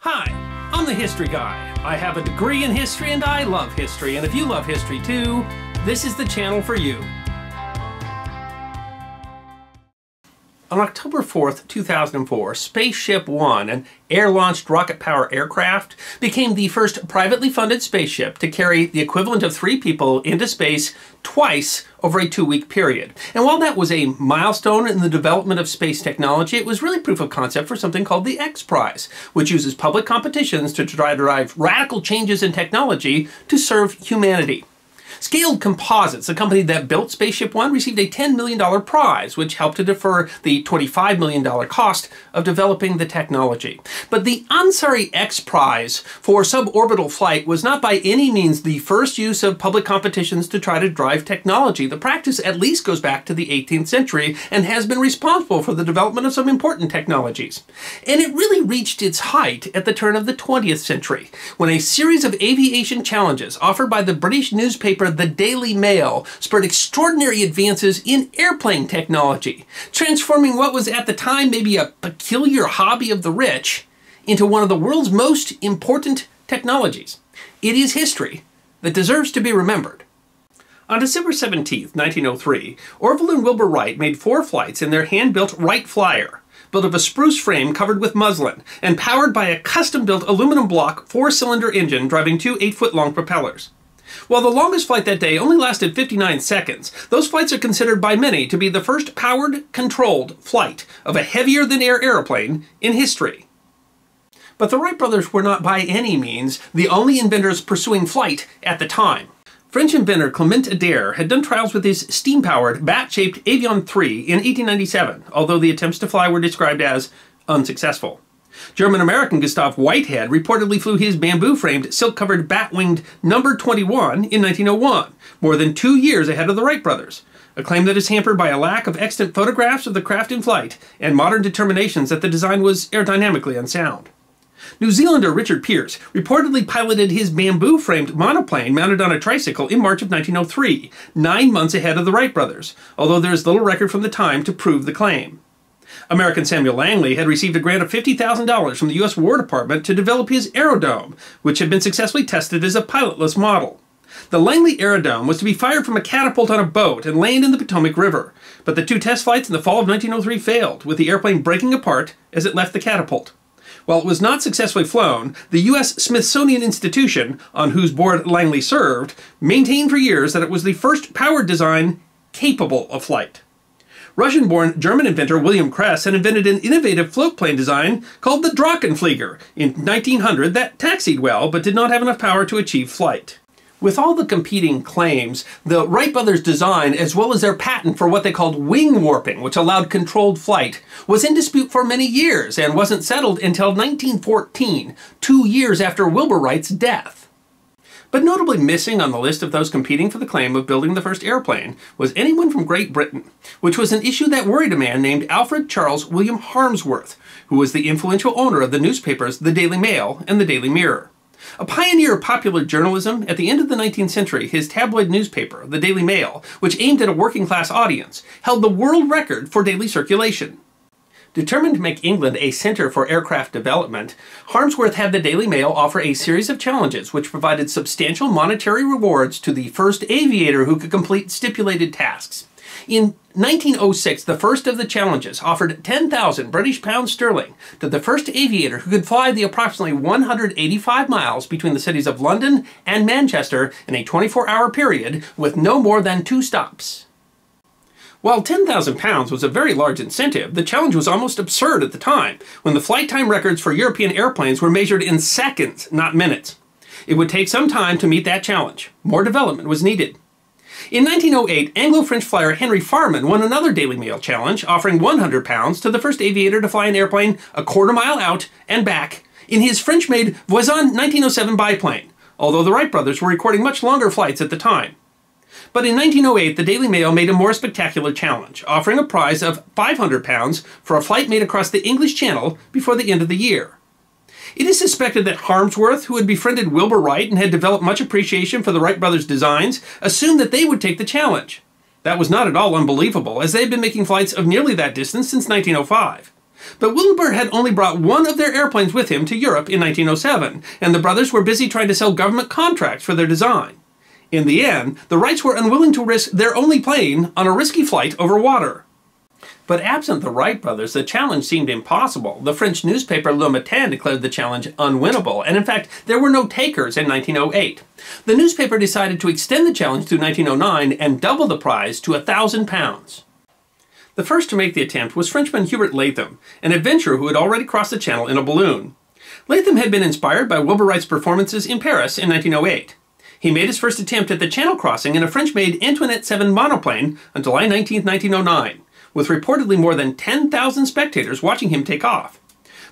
Hi, I'm the History Guy. I have a degree in history and I love history, and if you love history too, this is the channel for you. On October 4th, 2004, Spaceship One, an air-launched rocket-powered aircraft, became the first privately funded spaceship to carry the equivalent of 3 people into space twice over a 2-week period. And while that was a milestone in the development of space technology, it was really proof of concept for something called the X Prize, which uses public competitions to try to drive radical changes in technology to serve humanity. Scaled Composites, the company that built Spaceship One, received a $10 million prize, which helped to defer the $25 million cost of developing the technology. But the Ansari X Prize for suborbital flight was not by any means the first use of public competitions to try to drive technology. The practice at least goes back to the 18th century and has been responsible for the development of some important technologies. And it really reached its height at the turn of the 20th century, when a series of aviation challenges offered by the British newspaper The Daily Mail spurred extraordinary advances in airplane technology, transforming what was at the time maybe a peculiar hobby of the rich into one of the world's most important technologies. It is history that deserves to be remembered. On December 17, 1903, Orville and Wilbur Wright made 4 flights in their hand-built Wright Flyer, built of a spruce frame covered with muslin and powered by a custom-built aluminum block 4-cylinder engine driving 2 8-foot-long propellers. While the longest flight that day only lasted 59 seconds, those flights are considered by many to be the first powered, controlled flight of a heavier-than-air airplane in history. But the Wright brothers were not by any means the only inventors pursuing flight at the time. French inventor Clement Ader had done trials with his steam-powered, bat-shaped Avion 3 in 1897, although the attempts to fly were described as unsuccessful. German-American Gustav Whitehead reportedly flew his bamboo-framed, silk-covered bat-winged number 21 in 1901, more than 2 years ahead of the Wright brothers, a claim that is hampered by a lack of extant photographs of the craft in flight and modern determinations that the design was aerodynamically unsound. New Zealander Richard Pearce reportedly piloted his bamboo-framed monoplane mounted on a tricycle in March of 1903, 9 months ahead of the Wright brothers, although there is little record from the time to prove the claim. American Samuel Langley had received a grant of $50,000 from the U.S. War Department to develop his Aerodome, which had been successfully tested as a pilotless model. The Langley Aerodome was to be fired from a catapult on a boat and land in the Potomac River, but the 2 test flights in the fall of 1903 failed, with the airplane breaking apart as it left the catapult. While it was not successfully flown, the U.S. Smithsonian Institution, on whose board Langley served, maintained for years that it was the first powered design capable of flight. Russian-born German inventor William Kress had invented an innovative floatplane design called the Drachenflieger in 1900 that taxied well but did not have enough power to achieve flight. With all the competing claims, the Wright brothers' design, as well as their patent for what they called wing warping, which allowed controlled flight, was in dispute for many years and wasn't settled until 1914, 2 years after Wilbur Wright's death. But notably missing on the list of those competing for the claim of building the first airplane was anyone from Great Britain, which was an issue that worried a man named Alfred Charles William Harmsworth, who was the influential owner of the newspapers The Daily Mail and The Daily Mirror. A pioneer of popular journalism, at the end of the 19th century, his tabloid newspaper, The Daily Mail, which aimed at a working-class audience, held the world record for daily circulation. Determined to make England a center for aircraft development, Harmsworth had the Daily Mail offer a series of challenges which provided substantial monetary rewards to the first aviator who could complete stipulated tasks. In 1906, the first of the challenges offered 10,000 British pounds sterling to the first aviator who could fly the approximately 185 miles between the cities of London and Manchester in a 24-hour period with no more than 2 stops. While £10,000 was a very large incentive, the challenge was almost absurd at the time, when the flight time records for European airplanes were measured in seconds, not minutes. It would take some time to meet that challenge. More development was needed. In 1908, Anglo-French flyer Henry Farman won another Daily Mail challenge, offering £100 to the first aviator to fly an airplane a quarter-mile out and back in his French-made Voisin 1907 biplane, although the Wright brothers were recording much longer flights at the time. But in 1908, the Daily Mail made a more spectacular challenge, offering a prize of £500 for a flight made across the English Channel before the end of the year. It is suspected that Harmsworth, who had befriended Wilbur Wright and had developed much appreciation for the Wright brothers' designs, assumed that they would take the challenge. That was not at all unbelievable, as they had been making flights of nearly that distance since 1905. But Wilbur had only brought one of their airplanes with him to Europe in 1907, and the brothers were busy trying to sell government contracts for their design. In the end, the Wrights were unwilling to risk their only plane on a risky flight over water. But absent the Wright brothers, the challenge seemed impossible. The French newspaper Le Matin declared the challenge unwinnable, and in fact, there were no takers in 1908. The newspaper decided to extend the challenge through 1909 and double the prize to £1,000. The first to make the attempt was Frenchman Hubert Latham, an adventurer who had already crossed the Channel in a balloon. Latham had been inspired by Wilbur Wright's performances in Paris in 1908. He made his first attempt at the Channel crossing in a French-made Antoinette 7 monoplane on July 19, 1909. With reportedly more than 10,000 spectators watching him take off.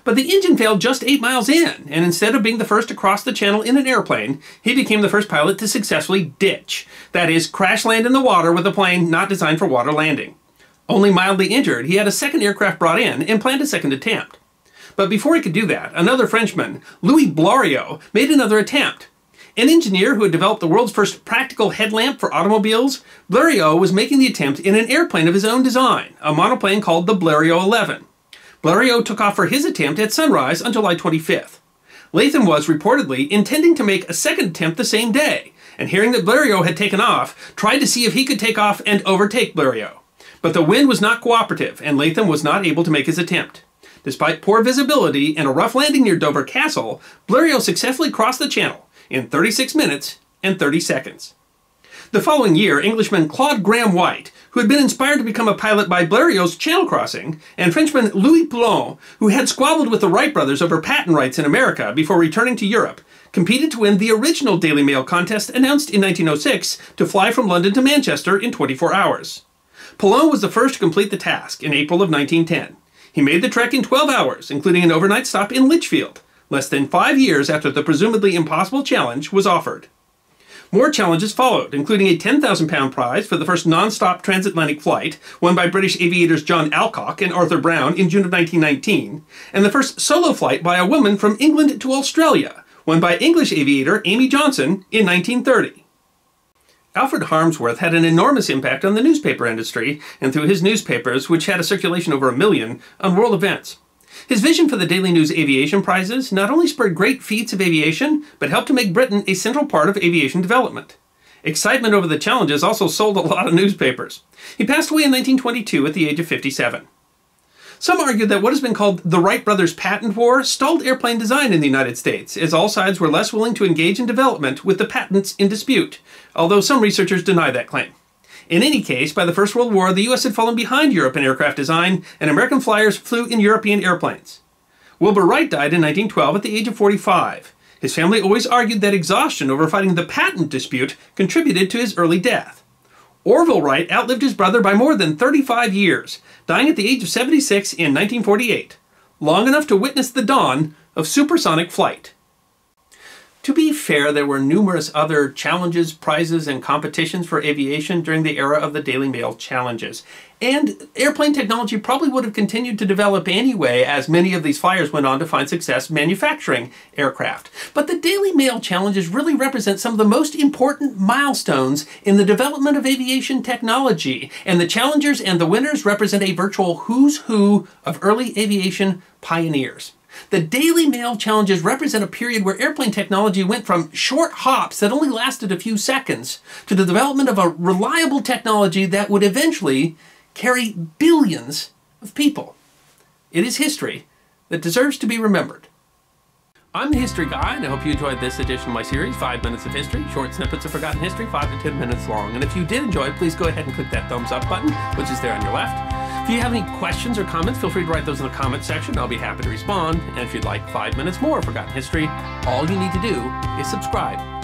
But the engine failed just 8 miles in, and instead of being the first to cross the channel in an airplane, he became the first pilot to successfully ditch. That is, crash land in the water with a plane not designed for water landing. Only mildly injured, he had a second aircraft brought in and planned a second attempt. But before he could do that, another Frenchman, Louis Blériot, made another attempt. An engineer who had developed the world's first practical headlamp for automobiles, Blériot was making the attempt in an airplane of his own design, a monoplane called the Blériot 11. Blériot took off for his attempt at sunrise on July 25th. Latham was, reportedly, intending to make a second attempt the same day, and hearing that Blériot had taken off, tried to see if he could take off and overtake Blériot. But the wind was not cooperative, and Latham was not able to make his attempt. Despite poor visibility and a rough landing near Dover Castle, Blériot successfully crossed the channel in 36 minutes and 30 seconds. The following year, Englishman Claude Graham White, who had been inspired to become a pilot by Blériot's channel crossing, and Frenchman Louis Poulin, who had squabbled with the Wright brothers over patent rights in America before returning to Europe, competed to win the original Daily Mail contest announced in 1906 to fly from London to Manchester in 24 hours. Poulin was the first to complete the task in April of 1910. He made the trek in 12 hours, including an overnight stop in Lichfield, less than 5 years after the presumably impossible challenge was offered. More challenges followed, including a £10,000 prize for the first non-stop transatlantic flight, won by British aviators John Alcock and Arthur Brown in June of 1919, and the first solo flight by a woman from England to Australia, won by English aviator Amy Johnson in 1930. Alfred Harmsworth had an enormous impact on the newspaper industry, and through his newspapers, which had a circulation over 1 million, on world events. His vision for the Daily News Aviation Prizes not only spurred great feats of aviation, but helped to make Britain a central part of aviation development. Excitement over the challenges also sold a lot of newspapers. He passed away in 1922 at the age of 57. Some argue that what has been called the Wright brothers' patent war stalled airplane design in the United States, as all sides were less willing to engage in development with the patents in dispute, although some researchers deny that claim. In any case, by the First World War, the U.S. had fallen behind Europe in aircraft design, and American flyers flew in European airplanes. Wilbur Wright died in 1912 at the age of 45. His family always argued that exhaustion over fighting the patent dispute contributed to his early death. Orville Wright outlived his brother by more than 35 years, dying at the age of 76 in 1948, long enough to witness the dawn of supersonic flight. To be fair, there were numerous other challenges, prizes, and competitions for aviation during the era of the Daily Mail Challenges. And airplane technology probably would have continued to develop anyway, as many of these flyers went on to find success manufacturing aircraft. But the Daily Mail Challenges really represent some of the most important milestones in the development of aviation technology, and the challengers and the winners represent a virtual who's who of early aviation pioneers. The Daily Mail Challenges represent a period where airplane technology went from short hops that only lasted a few seconds to the development of a reliable technology that would eventually carry billions of people. It is history that deserves to be remembered. I'm the History Guy, and I hope you enjoyed this edition of my series, 5 Minutes of History, short snippets of forgotten history, 5 to 10 minutes long. And if you did enjoy it, please go ahead and click that thumbs up button, which is there on your left. If you have any questions or comments, feel free to write those in the comment section. I'll be happy to respond. And if you'd like 5 minutes more of forgotten history, all you need to do is subscribe.